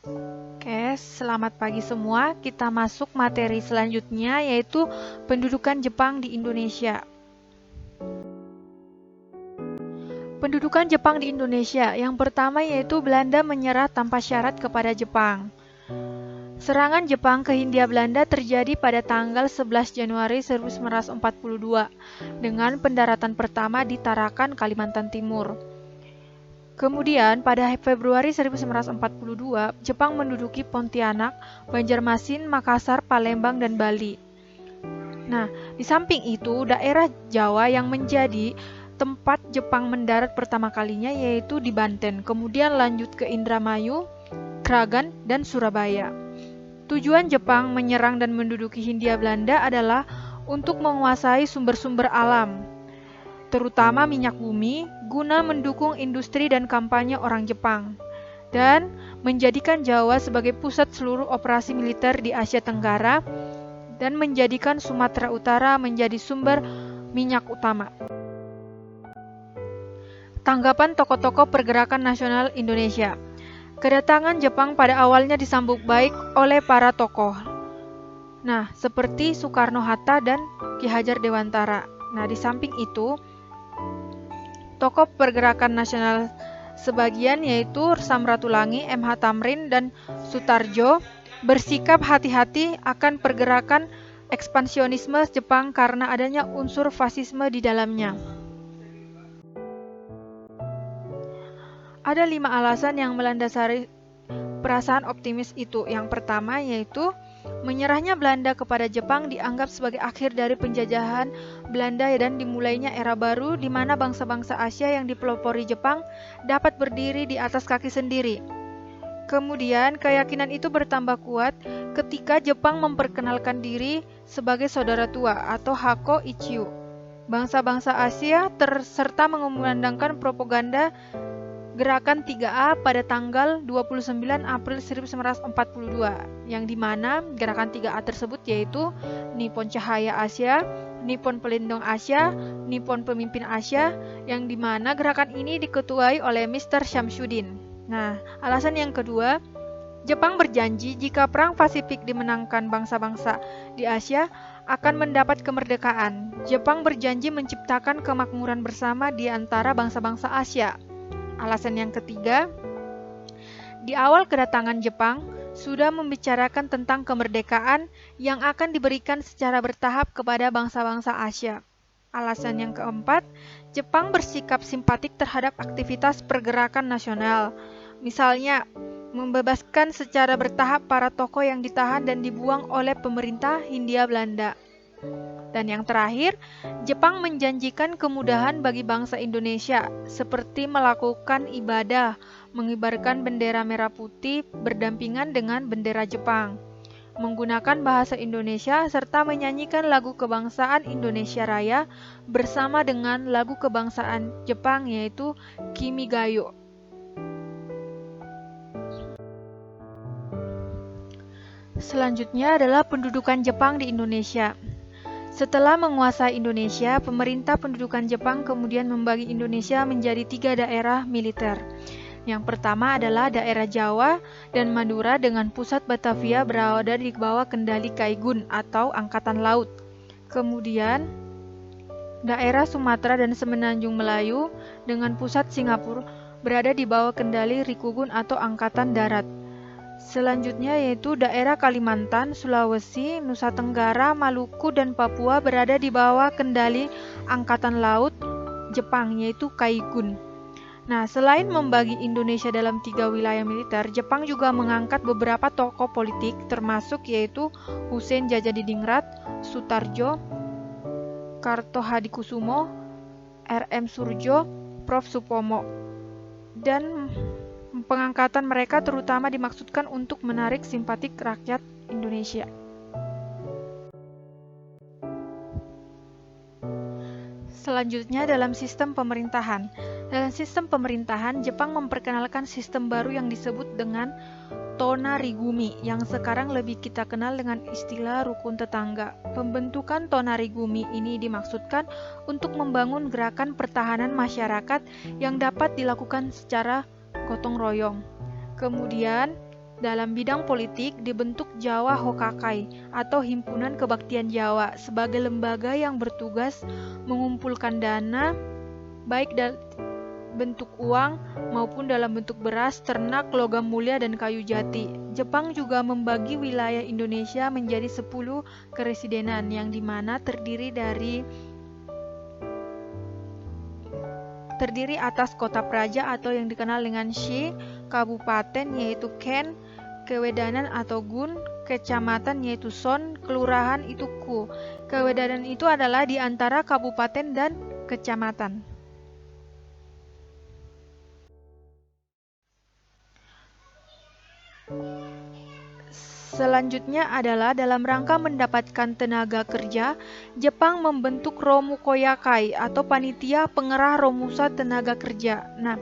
Oke, selamat pagi semua. Kita masuk materi selanjutnya yaitu pendudukan Jepang di Indonesia. Pendudukan Jepang di Indonesia. Yang pertama yaitu Belanda menyerah tanpa syarat kepada Jepang. Serangan Jepang ke Hindia Belanda terjadi pada tanggal 11 Januari 1942 dengan pendaratan pertama di Tarakan, Kalimantan Timur. Kemudian, pada Februari 1942, Jepang menduduki Pontianak, Banjarmasin, Makassar, Palembang, dan Bali. Nah, di samping itu, daerah Jawa yang menjadi tempat Jepang mendarat pertama kalinya yaitu di Banten, kemudian lanjut ke Indramayu, Kragan, dan Surabaya. Tujuan Jepang menyerang dan menduduki Hindia Belanda adalah untuk menguasai sumber-sumber alam, terutama minyak bumi, guna mendukung industri dan kampanye orang Jepang, dan menjadikan Jawa sebagai pusat seluruh operasi militer di Asia Tenggara, dan menjadikan Sumatera Utara menjadi sumber minyak utama. Tanggapan tokoh-tokoh pergerakan nasional Indonesia. Kedatangan Jepang pada awalnya disambut baik oleh para tokoh. Nah, seperti Soekarno-Hatta dan Ki Hajar Dewantara. Nah, di samping itu, tokoh pergerakan nasional sebagian yaitu Samratulangi, M.H. Tamrin, dan Sutarjo bersikap hati-hati akan pergerakan ekspansionisme Jepang karena adanya unsur fasisme di dalamnya. Ada 5 alasan yang melandasari perasaan optimis itu. Yang pertama yaitu menyerahnya Belanda kepada Jepang dianggap sebagai akhir dari penjajahan Belanda dan dimulainya era baru di mana bangsa-bangsa Asia yang dipelopori Jepang dapat berdiri di atas kaki sendiri. Kemudian, keyakinan itu bertambah kuat ketika Jepang memperkenalkan diri sebagai saudara tua atau Hako Ichiyo. Bangsa-bangsa Asia serta mengumandangkan propaganda Gerakan 3A pada tanggal 29 April 1942, yang dimana Gerakan 3A tersebut yaitu Nippon Cahaya Asia, Nippon Pelindung Asia, Nippon Pemimpin Asia, yang dimana gerakan ini diketuai oleh Mr. Syamsuddin. Nah, alasan yang kedua, Jepang berjanji jika Perang Pasifik dimenangkan bangsa-bangsa di Asia akan mendapat kemerdekaan. Jepang berjanji menciptakan kemakmuran bersama di antara bangsa-bangsa Asia. Alasan yang ketiga, di awal kedatangan Jepang sudah membicarakan tentang kemerdekaan yang akan diberikan secara bertahap kepada bangsa-bangsa Asia. Alasan yang keempat, Jepang bersikap simpatik terhadap aktivitas pergerakan nasional. Misalnya, membebaskan secara bertahap para tokoh yang ditahan dan dibuang oleh pemerintah Hindia Belanda. Dan yang terakhir, Jepang menjanjikan kemudahan bagi bangsa Indonesia, seperti melakukan ibadah, mengibarkan bendera merah putih berdampingan dengan bendera Jepang, menggunakan bahasa Indonesia, serta menyanyikan lagu kebangsaan Indonesia Raya bersama dengan lagu kebangsaan Jepang yaitu Kimigayo. Selanjutnya adalah pendudukan Jepang di Indonesia. Setelah menguasai Indonesia, pemerintah pendudukan Jepang kemudian membagi Indonesia menjadi 3 daerah militer. Yang pertama adalah daerah Jawa dan Madura dengan pusat Batavia berada di bawah kendali Kaigun atau Angkatan Laut. Kemudian, daerah Sumatera dan Semenanjung Melayu dengan pusat Singapura berada di bawah kendali Rikugun atau Angkatan Darat. Selanjutnya yaitu daerah Kalimantan, Sulawesi, Nusa Tenggara, Maluku, dan Papua berada di bawah kendali Angkatan Laut Jepang yaitu Kaigun. Nah, selain membagi Indonesia dalam 3 wilayah militer, Jepang juga mengangkat beberapa tokoh politik termasuk yaitu Hussein Djajadiningrat, Sutarjo, Kartohadikusumo, R.M. Surjo, Prof. Supomo. Dan pengangkatan mereka terutama dimaksudkan untuk menarik simpatik rakyat Indonesia. Selanjutnya dalam sistem pemerintahan. Dalam sistem pemerintahan, Jepang memperkenalkan sistem baru yang disebut dengan Tonarigumi, yang sekarang lebih kita kenal dengan istilah rukun tetangga. Pembentukan Tonarigumi ini dimaksudkan untuk membangun gerakan pertahanan masyarakat yang dapat dilakukan secara gotong royong. Kemudian, Dalam bidang politik dibentuk Jawa Hokakai atau Himpunan Kebaktian Jawa sebagai lembaga yang bertugas mengumpulkan dana baik dalam bentuk uang maupun dalam bentuk beras, ternak, logam mulia, dan kayu jati. Jepang juga membagi wilayah Indonesia menjadi 10 keresidenan yang dimana terdiri atas kota praja atau yang dikenal dengan shi, kabupaten yaitu ken, kewedanan atau gun, kecamatan yaitu son, kelurahan itu ku. Kewedanan itu adalah di antara kabupaten dan kecamatan. Selanjutnya adalah dalam rangka mendapatkan tenaga kerja, Jepang membentuk Romukoyakai atau Panitia Pengerah Romusa Tenaga Kerja. Nah,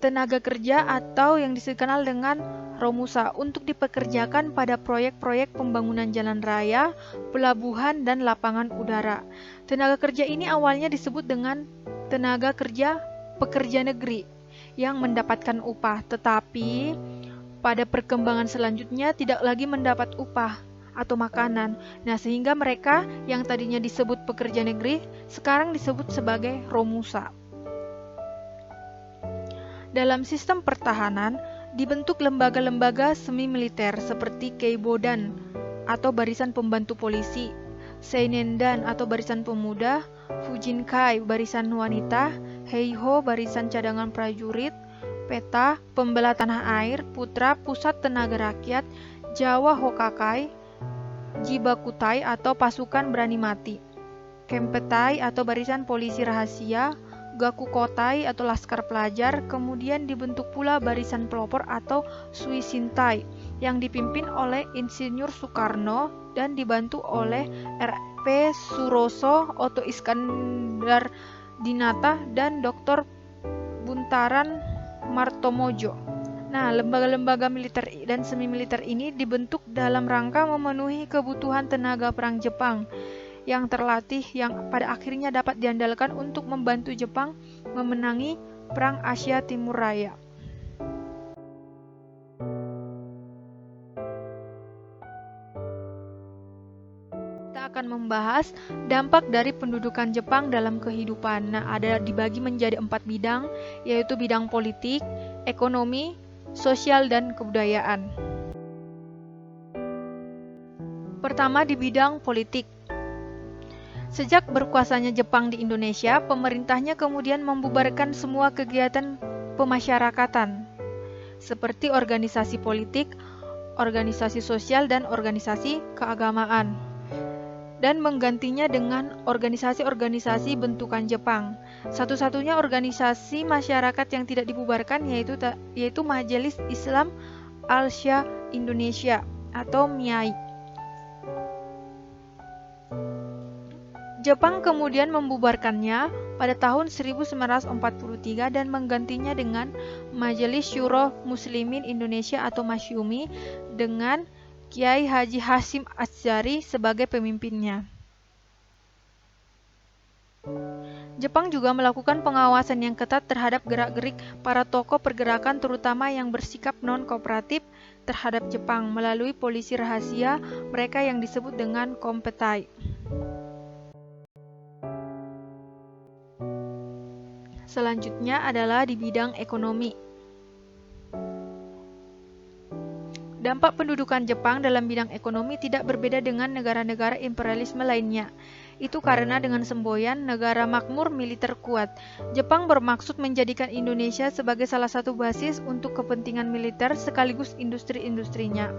tenaga kerja atau yang dikenal dengan Romusa untuk dipekerjakan pada proyek-proyek pembangunan jalan raya, pelabuhan, dan lapangan udara. Tenaga kerja ini awalnya disebut dengan tenaga kerja pekerja negeri yang mendapatkan upah, tetapi pada perkembangan selanjutnya tidak lagi mendapat upah atau makanan. Nah, sehingga mereka yang tadinya disebut pekerja negeri sekarang disebut sebagai Romusa. Dalam sistem pertahanan dibentuk lembaga-lembaga semi-militer seperti Keibodan atau Barisan Pembantu Polisi, Seinendan atau Barisan Pemuda, Fujinkai Barisan Wanita, Heiho Barisan Cadangan Prajurit, Peta Pembela Tanah Air, Putra Pusat Tenaga Rakyat, Jawa Hokakai, Jibakutai atau Pasukan Berani Mati, Kempetai atau Barisan Polisi Rahasia, Gakukotai atau Laskar Pelajar. Kemudian dibentuk pula Barisan Pelopor atau Suisintai yang dipimpin oleh Insinyur Soekarno dan dibantu oleh R.P. Suroso, Oto Iskandar Dinata, dan Dr. Buntaran Martomojo. Nah, lembaga-lembaga militer dan semi-militer ini dibentuk dalam rangka memenuhi kebutuhan tenaga perang Jepang yang terlatih yang pada akhirnya dapat diandalkan untuk membantu Jepang memenangi Perang Asia Timur Raya. Kita akan membahas dampak dari pendudukan Jepang dalam kehidupan. Nah, ada dibagi menjadi 4 bidang, yaitu bidang politik, ekonomi, sosial, dan kebudayaan. Pertama, di bidang politik. Sejak berkuasanya Jepang di Indonesia, pemerintahnya kemudian membubarkan semua kegiatan pemasyarakatan, seperti organisasi politik, organisasi sosial, dan organisasi keagamaan, dan menggantinya dengan organisasi-organisasi bentukan Jepang. Satu-satunya organisasi masyarakat yang tidak dibubarkan yaitu Majelis Islam Al-Sya Indonesia atau MIAI. Jepang kemudian membubarkannya pada tahun 1943 dan menggantinya dengan Majelis Syuro Muslimin Indonesia atau Masyumi dengan Kiai Haji Hasyim Asy'ari sebagai pemimpinnya. Jepang juga melakukan pengawasan yang ketat terhadap gerak-gerik para tokoh pergerakan terutama yang bersikap non-kooperatif terhadap Jepang melalui polisi rahasia mereka yang disebut dengan Kompetai. Selanjutnya adalah di bidang ekonomi. Dampak pendudukan Jepang dalam bidang ekonomi tidak berbeda dengan negara-negara imperialisme lainnya. Itu karena dengan semboyan negara makmur militer kuat, Jepang bermaksud menjadikan Indonesia sebagai salah satu basis untuk kepentingan militer sekaligus industri-industrinya.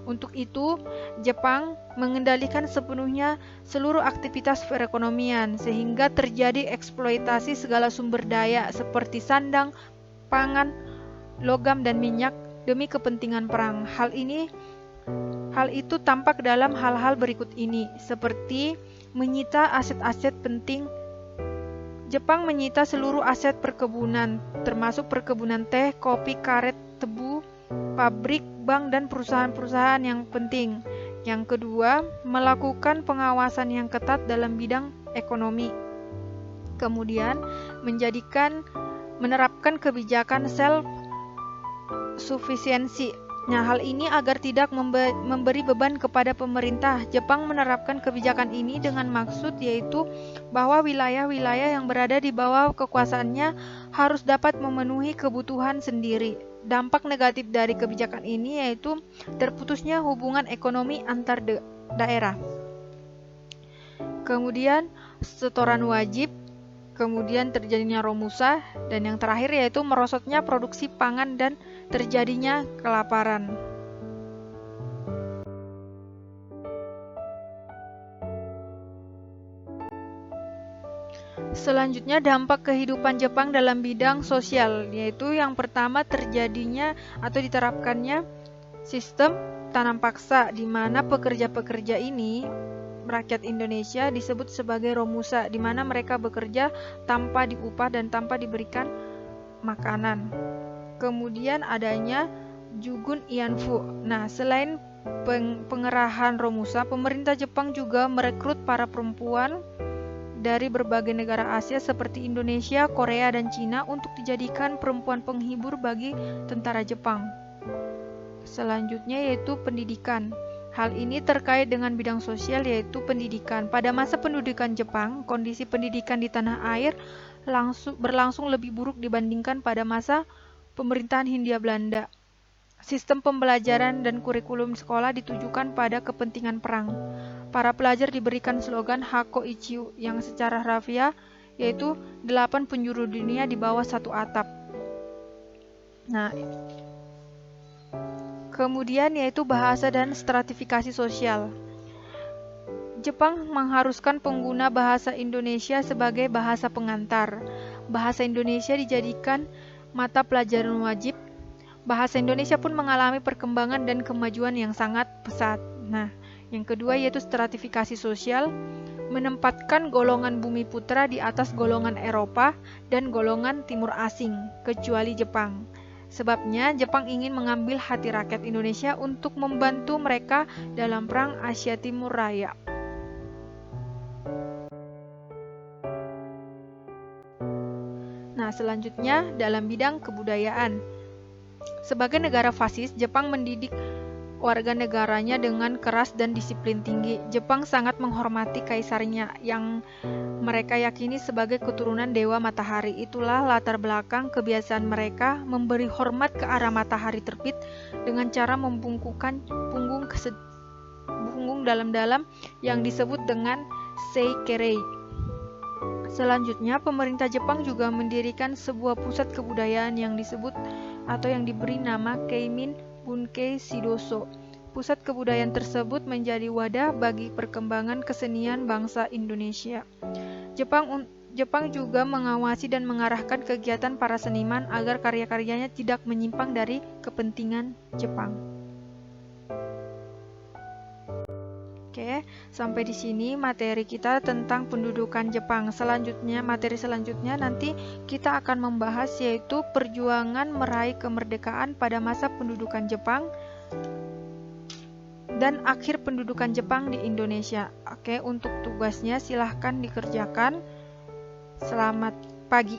Untuk itu, Jepang mengendalikan sepenuhnya seluruh aktivitas perekonomian sehingga terjadi eksploitasi segala sumber daya seperti sandang, pangan, logam, dan minyak demi kepentingan perang. Hal itu tampak dalam hal-hal berikut ini, seperti menyita aset-aset penting. Jepang menyita seluruh aset perkebunan, termasuk perkebunan teh, kopi, karet, tebu, pabrik, bank, dan perusahaan-perusahaan yang penting. Yang kedua, melakukan pengawasan yang ketat dalam bidang ekonomi. Kemudian, menerapkan kebijakan self-sufficiency Nah, hal ini agar tidak memberi beban kepada pemerintah. Jepang menerapkan kebijakan ini dengan maksud yaitu bahwa wilayah-wilayah yang berada di bawah kekuasaannya harus dapat memenuhi kebutuhan sendiri. Dampak negatif dari kebijakan ini yaitu terputusnya hubungan ekonomi antar daerah. Kemudian setoran wajib, kemudian terjadinya romusa, dan yang terakhir yaitu merosotnya produksi pangan dan terjadinya kelaparan. Selanjutnya dampak kehidupan Jepang dalam bidang sosial, yaitu yang pertama terjadinya atau diterapkannya sistem tanam paksa, di mana pekerja-pekerja ini rakyat Indonesia disebut sebagai romusa, di mana mereka bekerja tanpa diupah dan tanpa diberikan makanan. Kemudian adanya Jugun Ianfu. Nah, selain pengerahan romusa, pemerintah Jepang juga merekrut para perempuan dari berbagai negara Asia seperti Indonesia, Korea, dan Cina untuk dijadikan perempuan penghibur bagi tentara Jepang. Selanjutnya yaitu pendidikan. Hal ini terkait dengan bidang sosial yaitu pendidikan. Pada masa pendudukan Jepang, kondisi pendidikan di tanah air berlangsung lebih buruk dibandingkan pada masa pemerintahan Hindia Belanda. Sistem pembelajaran dan kurikulum sekolah ditujukan pada kepentingan perang. Para pelajar diberikan slogan Hako Ichiu yang secara harfiah yaitu 8 penjuru dunia di bawah satu atap. Nah, kemudian yaitu bahasa dan stratifikasi sosial. Jepang mengharuskan pengguna bahasa Indonesia sebagai bahasa pengantar. Bahasa Indonesia dijadikan mata pelajaran wajib. Bahasa Indonesia pun mengalami perkembangan dan kemajuan yang sangat pesat. Nah, yang kedua yaitu stratifikasi sosial, menempatkan golongan bumi putra di atas golongan Eropa dan golongan timur asing, kecuali Jepang. Sebabnya, Jepang ingin mengambil hati rakyat Indonesia untuk membantu mereka dalam Perang Asia Timur Raya. Nah, selanjutnya dalam bidang kebudayaan. Sebagai negara fasis, Jepang mendidik warga negaranya dengan keras dan disiplin tinggi. Jepang sangat menghormati kaisarnya yang mereka yakini sebagai keturunan dewa matahari. Itulah latar belakang kebiasaan mereka memberi hormat ke arah matahari terbit dengan cara membungkukkan punggung dalam-dalam yang disebut dengan seikerei. Selanjutnya, pemerintah Jepang juga mendirikan sebuah pusat kebudayaan yang disebut atau yang diberi nama Keimin Bunkei Shidoso. Pusat kebudayaan tersebut menjadi wadah bagi perkembangan kesenian bangsa Indonesia. Jepang juga mengawasi dan mengarahkan kegiatan para seniman agar karya-karyanya tidak menyimpang dari kepentingan Jepang. Oke, sampai di sini materi kita tentang pendudukan Jepang. Materi selanjutnya nanti kita akan membahas yaitu perjuangan meraih kemerdekaan pada masa pendudukan Jepang dan akhir pendudukan Jepang di Indonesia. Oke, untuk tugasnya silahkan dikerjakan. Selamat pagi.